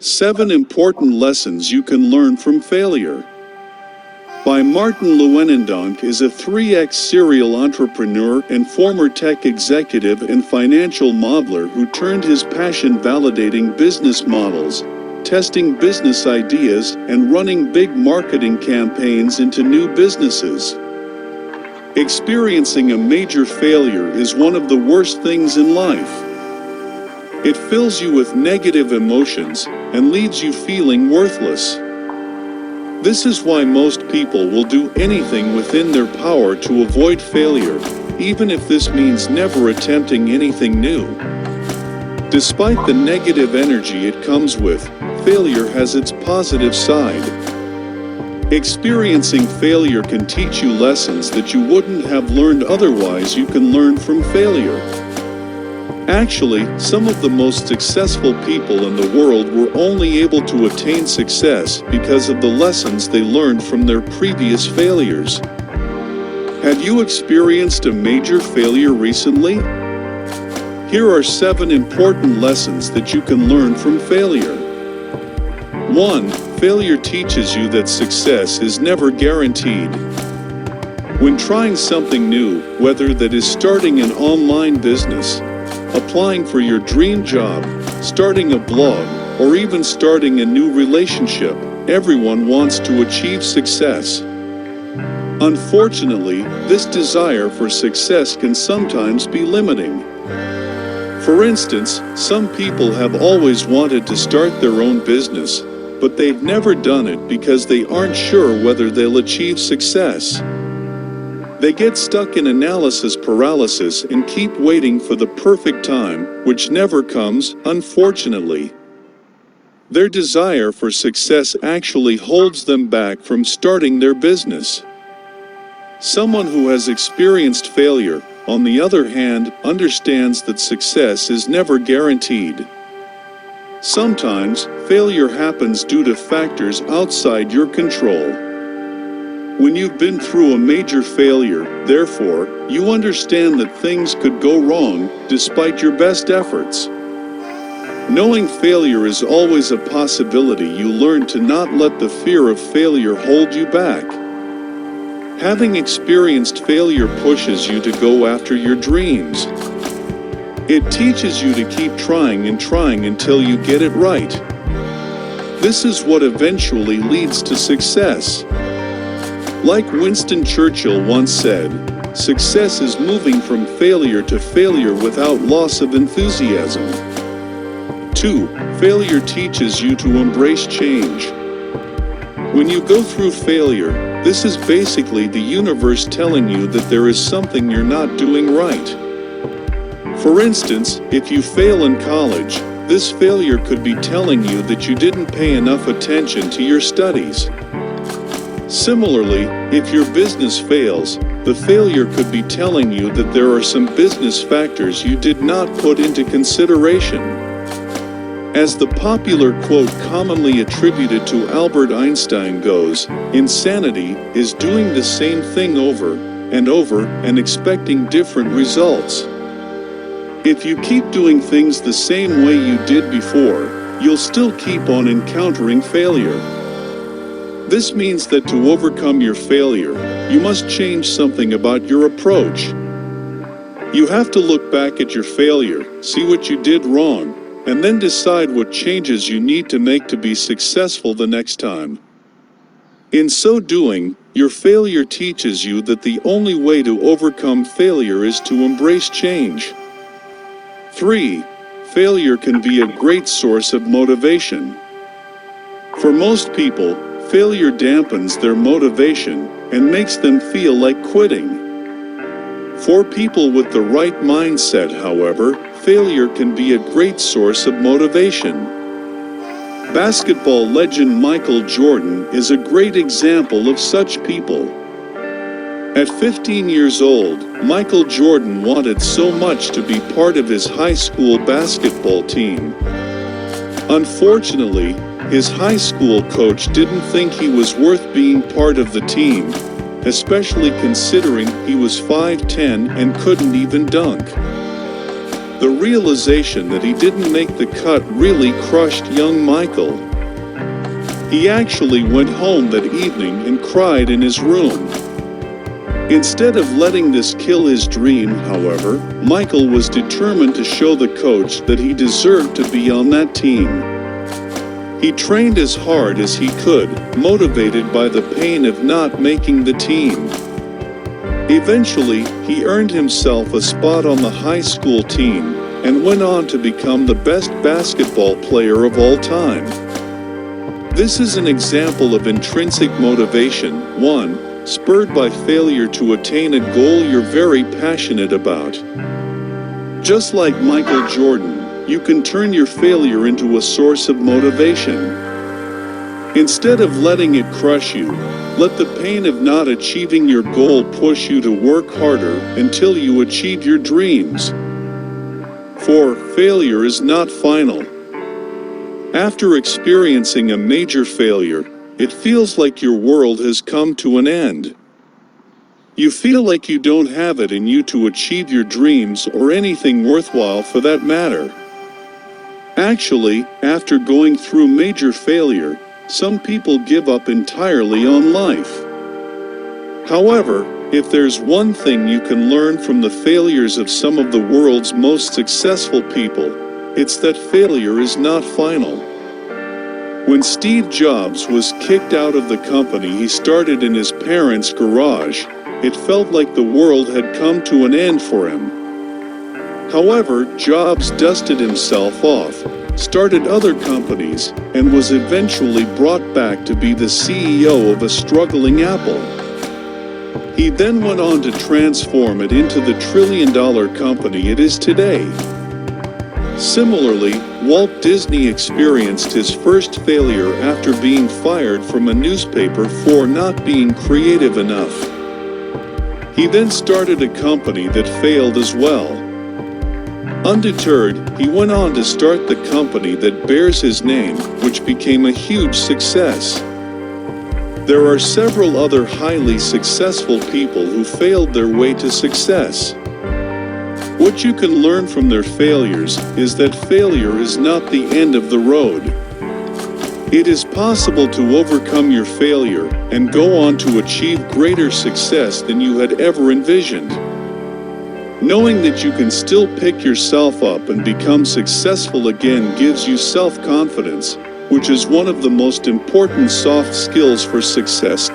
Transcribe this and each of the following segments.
7 Important Lessons You Can Learn from Failure by Martin Lewandonk is a 3x serial entrepreneur and former tech executive and financial modeler who turned his passion validating business models, testing business ideas, and running big marketing campaigns into new businesses. Experiencing a major failure is one of the worst things in life. It fills you with negative emotions and leaves you feeling worthless. This is why most people will do anything within their power to avoid failure, even if this means never attempting anything new. Despite the negative energy it comes with, failure has its positive side. Experiencing failure can teach you lessons that you wouldn't have learned otherwise. You can learn from failure. Actually, some of the most successful people in the world were only able to attain success because of the lessons they learned from their previous failures. Have you experienced a major failure recently? Here are 7 important lessons that you can learn from failure. 1. Failure teaches you that success is never guaranteed. When trying something new, whether that is starting an online business, applying for your dream job, starting a blog, or even starting a new relationship, everyone wants to achieve success. Unfortunately, this desire for success can sometimes be limiting. For instance, some people have always wanted to start their own business, but they've never done it because they aren't sure whether they'll achieve success. They get stuck in analysis paralysis and keep waiting for the perfect time, which never comes, unfortunately. Their desire for success actually holds them back from starting their business. Someone who has experienced failure, on the other hand, understands that success is never guaranteed. Sometimes, failure happens due to factors outside your control. When you've been through a major failure, therefore, you understand that things could go wrong, despite your best efforts. Knowing failure is always a possibility, you learn to not let the fear of failure hold you back. Having experienced failure pushes you to go after your dreams. It teaches you to keep trying and trying until you get it right. This is what eventually leads to success. Like Winston Churchill once said, success is moving from failure to failure without loss of enthusiasm. 2. Failure teaches you to embrace change. When you go through failure, this is basically the universe telling you that there is something you're not doing right. For instance, if you fail in college, this failure could be telling you that you didn't pay enough attention to your studies. Similarly, if your business fails, the failure could be telling you that there are some business factors you did not put into consideration. As the popular quote commonly attributed to Albert Einstein goes, insanity is doing the same thing over and over and expecting different results. If you keep doing things the same way you did before, you'll still keep on encountering failure. This means that to overcome your failure, you must change something about your approach. You have to look back at your failure, see what you did wrong, and then decide what changes you need to make to be successful the next time. In so doing, your failure teaches you that the only way to overcome failure is to embrace change. 3. Failure can be a great source of motivation. For most people, failure dampens their motivation and makes them feel like quitting. For people with the right mindset, however, failure can be a great source of motivation. Basketball legend Michael Jordan is a great example of such people. At 15 years old, Michael Jordan wanted so much to be part of his high school basketball team. Unfortunately, his high school coach didn't think he was worth being part of the team, especially considering he was 5'10" and couldn't even dunk. The realization that he didn't make the cut really crushed young Michael. He actually went home that evening and cried in his room. Instead of letting this kill his dream, however, Michael was determined to show the coach that he deserved to be on that team. He trained as hard as he could, motivated by the pain of not making the team. Eventually, he earned himself a spot on the high school team and went on to become the best basketball player of all time. This is an example of intrinsic motivation, one, spurred by failure to attain a goal you're very passionate about. Just like Michael Jordan, you can turn your failure into a source of motivation. Instead of letting it crush you, let the pain of not achieving your goal push you to work harder until you achieve your dreams. For failure is not final. After experiencing a major failure, it feels like your world has come to an end. You feel like you don't have it in you to achieve your dreams or anything worthwhile for that matter. Actually, after going through major failure, some people give up entirely on life. However, if there's one thing you can learn from the failures of some of the world's most successful people, it's that failure is not final. When Steve Jobs was kicked out of the company he started in his parents' garage, it felt like the world had come to an end for him. However, Jobs dusted himself off, started other companies, and was eventually brought back to be the CEO of a struggling Apple. He then went on to transform it into the trillion-dollar company it is today. Similarly, Walt Disney experienced his first failure after being fired from a newspaper for not being creative enough. He then started a company that failed as well. Undeterred, he went on to start the company that bears his name, which became a huge success. There are several other highly successful people who failed their way to success. What you can learn from their failures is that failure is not the end of the road. It is possible to overcome your failure and go on to achieve greater success than you had ever envisioned. Knowing that you can still pick yourself up and become successful again gives you self-confidence, which is one of the most important soft skills for success.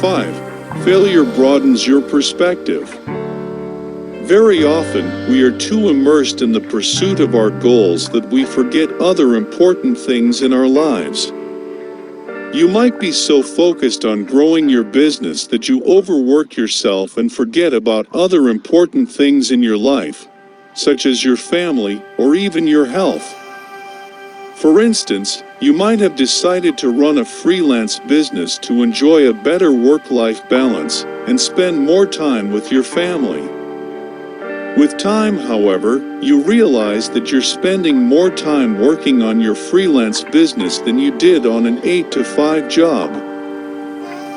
5. Failure broadens your perspective. Very often, we are too immersed in the pursuit of our goals that we forget other important things in our lives. You might be so focused on growing your business that you overwork yourself and forget about other important things in your life, such as your family or even your health. For instance, you might have decided to run a freelance business to enjoy a better work-life balance and spend more time with your family. With time, however, you realize that you're spending more time working on your freelance business than you did on an 8-to-5 job.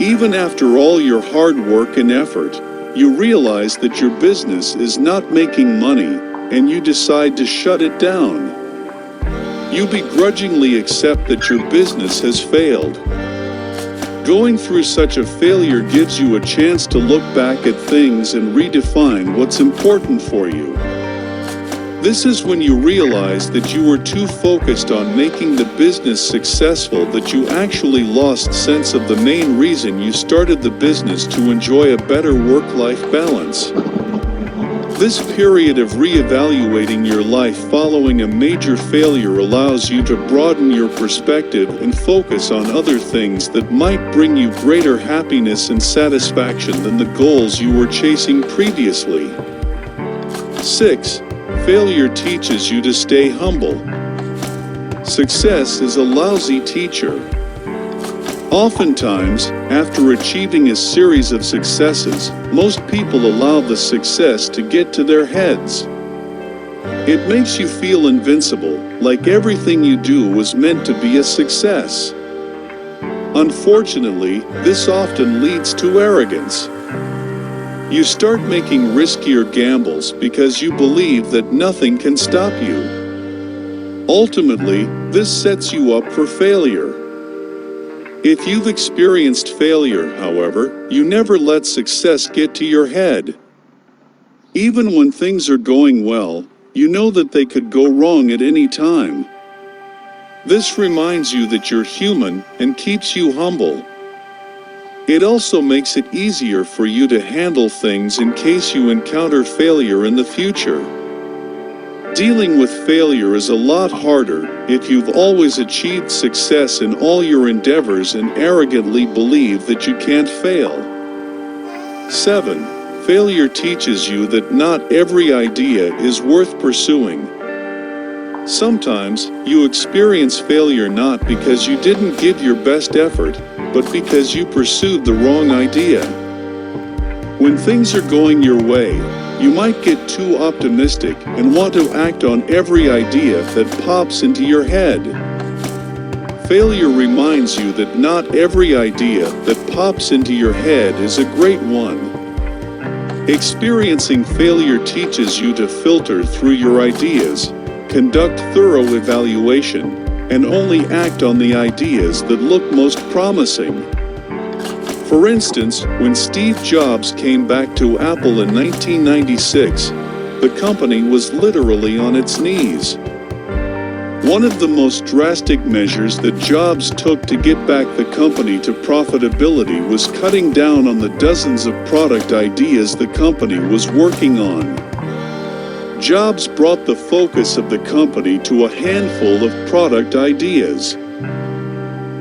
Even after all your hard work and effort, you realize that your business is not making money, and you decide to shut it down. You begrudgingly accept that your business has failed. Going through such a failure gives you a chance to look back at things and redefine what's important for you. This is when you realize that you were too focused on making the business successful that you actually lost sense of the main reason you started the business, to enjoy a better work-life balance. This period of reevaluating your life following a major failure allows you to broaden your perspective and focus on other things that might bring you greater happiness and satisfaction than the goals you were chasing previously. 6. Failure teaches you to stay humble. Success is a lousy teacher. Oftentimes, after achieving a series of successes, most people allow the success to get to their heads. It makes you feel invincible, like everything you do was meant to be a success. Unfortunately, this often leads to arrogance. You start making riskier gambles because you believe that nothing can stop you. Ultimately, this sets you up for failure. If you've experienced failure, however, you never let success get to your head. Even when things are going well, you know that they could go wrong at any time. This reminds you that you're human and keeps you humble. It also makes it easier for you to handle things in case you encounter failure in the future. Dealing with failure is a lot harder if you've always achieved success in all your endeavors and arrogantly believe that you can't fail. 7. Failure teaches you that not every idea is worth pursuing. Sometimes, you experience failure not because you didn't give your best effort, but because you pursued the wrong idea. When things are going your way, you might get too optimistic and want to act on every idea that pops into your head. Failure reminds you that not every idea that pops into your head is a great one. Experiencing failure teaches you to filter through your ideas, conduct thorough evaluation, and only act on the ideas that look most promising. For instance, when Steve Jobs came back to Apple in 1996, the company was literally on its knees. One of the most drastic measures that Jobs took to get back the company to profitability was cutting down on the dozens of product ideas the company was working on. Jobs brought the focus of the company to a handful of product ideas.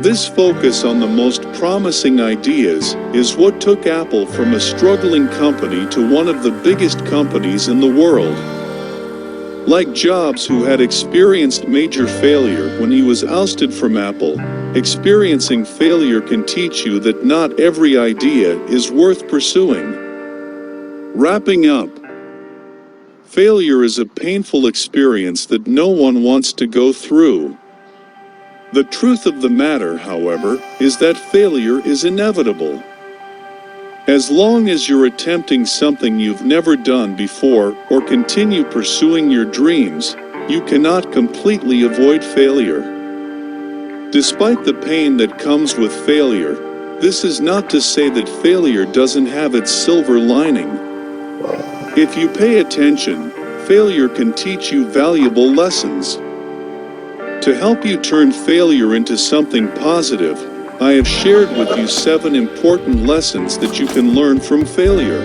This focus on the most promising ideas is what took Apple from a struggling company to one of the biggest companies in the world. Like Jobs, who had experienced major failure when he was ousted from Apple, experiencing failure can teach you that not every idea is worth pursuing. Wrapping up, failure is a painful experience that no one wants to go through. The truth of the matter, however, is that failure is inevitable. As long as you're attempting something you've never done before or continue pursuing your dreams, you cannot completely avoid failure. Despite the pain that comes with failure, this is not to say that failure doesn't have its silver lining. If you pay attention, failure can teach you valuable lessons. To help you turn failure into something positive, I have shared with you 7 important lessons that you can learn from failure.